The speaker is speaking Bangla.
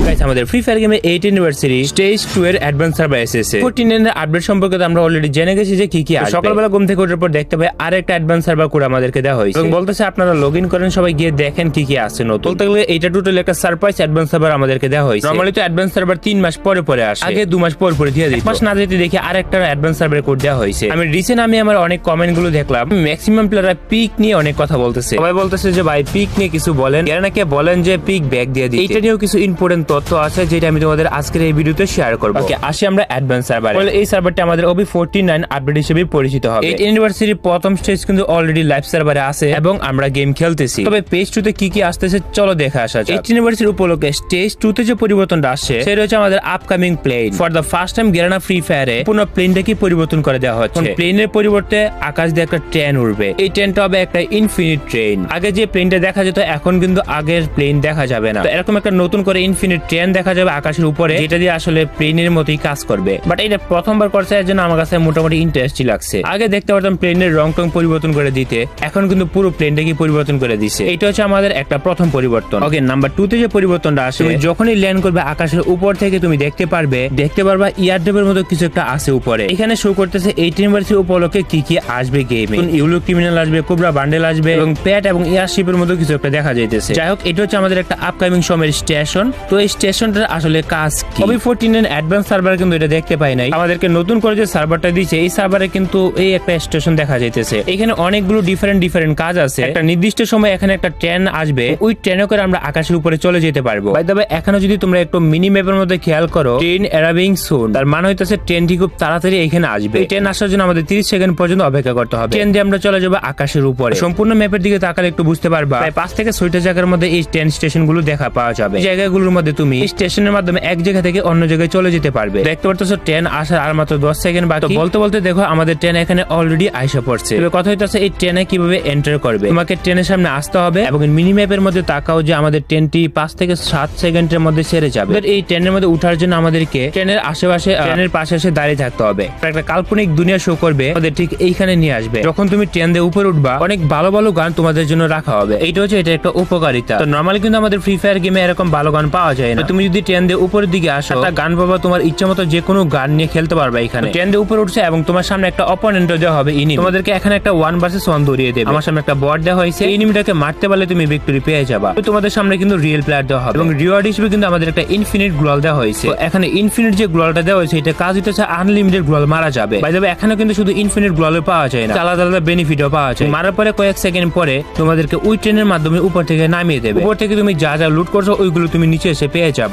গাইস আমাদের ফ্রি ফায়ার গেমে 8 অ্যানিভার্সারি স্টেজ 2 এর অ্যাডভান্স সার্ভার এসেছে। 14 এর আপডেট সম্পর্কে আমরা অলরেডি জেনে গেছি যে কি কি আসবে। সকালবেলা ঘুম থেকে ওঠার পর দেখতে পাই আরেকটা অ্যাডভান্স সার্ভার কোড আমাদেরকে দেওয়া হয়েছে এবং বলতেছে আপনারা লগইন করেন, সবাই গিয়ে দেখেন কি কি আছে নতুন। বলতে গেলে এইটা টোটাল একটা সারপ্রাইজ অ্যাডভান্স সার্ভার আমাদেরকে দেওয়া হয়েছে। নরমালি তো অ্যাডভান্স সার্ভার 3 মাস পরে পরে আসে, আগে 2 মাস পর পরে দিয়ে দিত। মাস না যেতে দেখি আরেকটা অ্যাডভান্স সার্ভার কোড দেওয়া হয়েছে। আমি রিসেন্ট আমার অনেক কমেন্ট গুলো দেখলাম, ম্যাক্সিমাম প্লেয়াররা পিক নিয়ে অনেক কথা বলতেছে। সবাই বলতেছে যে ভাই পিক নিয়ে কিছু বলেন, এরা নাকি বলেন যে পিক ব্যাক দিয়ে দিতে। এইটা নিয়েও কিছু ইম্পর্টেন্ট তথ্য আছে যেটা আমি তোমাদের আজকের এই ভিডিওতে শেয়ার করব। ওকে, আসি আমরা অ্যাডভান্স সার্ভারে। এই সার্ভারটা আমাদের ওবি 49 আপডেট হিসেবে পরিচিত হবে। 8 অ্যানিভার্সারি প্রথম স্টেজ কিন্তু অলরেডি লাইভ সার্ভারে আছে এবং আমরা গেম খেলতেছি। তবে পেজ 2 তে কি কি আসতেছে চলো দেখে আসা যাক। 8 অ্যানিভার্সারি উপলক্ষে স্টেজ 2 তে যে পরিবর্তনটা আসছে সেটা হচ্ছে আমাদের upcoming plane. For the first time Garena free ফায়ারে পুরো প্লেনটাকে পরিবর্তন করে দেওয়া হচ্ছে। প্লেনের পরিবর্তে আকাশ দিয়ে একটা ট্রেন উড়বে। এই ট্রেনটা হবে একটা ইনফিনিট ট্রেন। আগে যে প্লেনটা দেখা যেত এখন কিন্তু আগের প্লেন দেখা যাবে না। তো এরকম একটা নতুন করে ইনফিনিট ট্রেন দেখা যাবে আকাশের উপরে, যেটা দিয়ে আসলে প্লেনের মতোই কাজ করবে। বাট এটা প্রথমবার করছে, এর জন্য আমার কাছে মোটামুটি ইন্টারেস্টিং লাগছে। আগে দেখতে পারতাম প্লেনের রং টং পরিবর্তন করে দিতে, এখন কিন্তু পুরো প্লেনটাকে পরিবর্তন করে দিছে। এটা হচ্ছে আমাদের একটা প্রথম পরিবর্তন। ওকে, নাম্বার 2 তে যে পরিবর্তনটা আসে, তুমি যখনই ল্যান্ড করবে আকাশের উপর থেকে তুমি দেখতে পারবা ইয়ারড্রপের মতো কিছু একটা আছে উপরে। এখানে শো করতেছে 8 অ্যানিভার্সারি উপলক্ষে কি কি আসবে গেমে। ইউলো ক্রিমিনাল আসবে, কোবরা বান্ডেল আসবে এবং প্যাট এবং এয়ারশিপের মতো কিছু একটা দেখা যাইতেছে। যাই হোক, এটা হচ্ছে আমাদের একটা আপকামিং সময়ের স্টেশন। তো এই স্টেশনটার আসলে কাজ কি? ওবি 14 অ্যাডভান্স সার্ভার কিন্তু এটা দেখতে পাই নাই। আমাদেরকে নতুন করে যে সার্ভারটা দিয়েছে এই সার্ভারে কিন্তু এই একটা স্টেশন দেখা যাইতেছে। এখানে অনেকগুলো ডিফারেন্ট কাজ আছে। একটা নির্দিষ্ট সময় এখানে একটা ট্রেন আসবে, ওই ট্রেনে করে আমরা আকাশের উপরে চলে যেতে পারবো। বাই দ্য ওয়ে, এখানে যদি তোমরা একটু মিনি ম্যাপের মধ্যে খেয়াল করো, ট্রেন অ্যারাইভিং সুন, তার মানে হইতেছে ট্রেনটি খুব তাড়াতাড়ি এখানে আসবে। এই ট্রেন আসার জন্য আমাদের 30 সেকেন্ড পর্যন্ত অপেক্ষা করতে হবে। ট্রেন দিয়ে আমরা চলে যাবো আকাশের উপরে। সম্পূর্ণ ম্যাপের দিকে তাকালে একটু বুঝতে পারবা প্রায় 5 থেকে 6টা জায়গার মধ্যে এই ট্রেন স্টেশন গুলো দেখা পাওয়া যাবে। এই জায়গাগুলোর মধ্যে তুমি এই স্টেশনের মাধ্যমে এক জায়গা থেকে অন্য জায়গায় চলে যেতে পারবে। দেখতে পারতেছো ট্রেন আসার আর মাত্র 10 সেকেন্ড বাকি। বলতে বলতে দেখো আমাদের ট্রেন এখানে অলরেডি আইসা পড়ছে। তবে কথা হইতাছে এই ট্রেনে কিভাবে এন্টার করবে। তোমাকে ট্রেনের সামনে আসতে হবে এবং মিনি ম্যাপের মধ্যে তাকাও যে আমাদের ট্রেনটি 5 থেকে 7 সেকেন্ডের মধ্যে ছেড়ে যাবে। এই ট্রেনের মধ্যে উঠার জন্য আমাদেরকে ট্রেনের আশেপাশে ট্রেনের পাশে এসে দাঁড়িয়ে থাকতে হবে। একটা কাল্পনিক দুনিয়া শো করবে, আমাদের ঠিক এইখানে নিয়ে আসবে। যখন তুমি ট্রেন দিয়ে উপরে উঠবা অনেক ভালো ভালো গান তোমাদের জন্য রাখা হবে। এইটা হচ্ছে এটা একটা উপকারিতা। তো নরমালি কিন্তু আমাদের ফ্রি ফায়ার গেমে এরকম ভালো গান পাওয়া যায় না। তুমি যদি ট্রেন দিয়ে উপরের দিকে আসো, একটা গান পাবা, তোমার ইচ্ছা মতো যে কোনো গান নিয়ে খেলতে পারবে। এখানে ট্রেন দিয়ে উপরে উঠছে এবং তোমার সামনে একটা অপোনেন্ট দেওয়া হবে ইনিমি। তোমাদেরকে এখানে একটা 1 ভার্সেস 1 ধরিয়ে দেবে। আমার সামনে একটা বট দেওয়া হয়েছে, এই ইনিমিটাকে মারতে পারলে তুমি ভিক্টরি পেয়ে যাবা। তো তোমাদের সামনে কিন্তু রিয়েল প্লেয়ার দেওয়া হবে এবং রিওয়ার্ড হিসেবে কিন্তু আমাদের একটা ইনফিনিট গ্লোয়াল দেওয়া হয়েছে। এখানে ইনফিনিট যে গ্লোয়ালটা দেওয়া হয়েছে এটা কাজ হইতেছে আনলিমিটেড গ্লোয়াল মারা যাবে। বাই দ্য ওয়ে, এখানে কিন্তু শুধু ইনফিনিট গ্লোয়াল পাওয়া যায় না, আলাদা আলাদা বেনিফিটও পাওয়া যায়। মারার পরে কয়েক সেকেন্ড পরে তোমাদেরকে ওই ট্রেনের মাধ্যমে উপর থেকে নামিয়ে দেবে। উপর থেকে তুমি যা যা লুট করছো ওইগুলো তুমি নিচে এসে পেয়ে যাবে।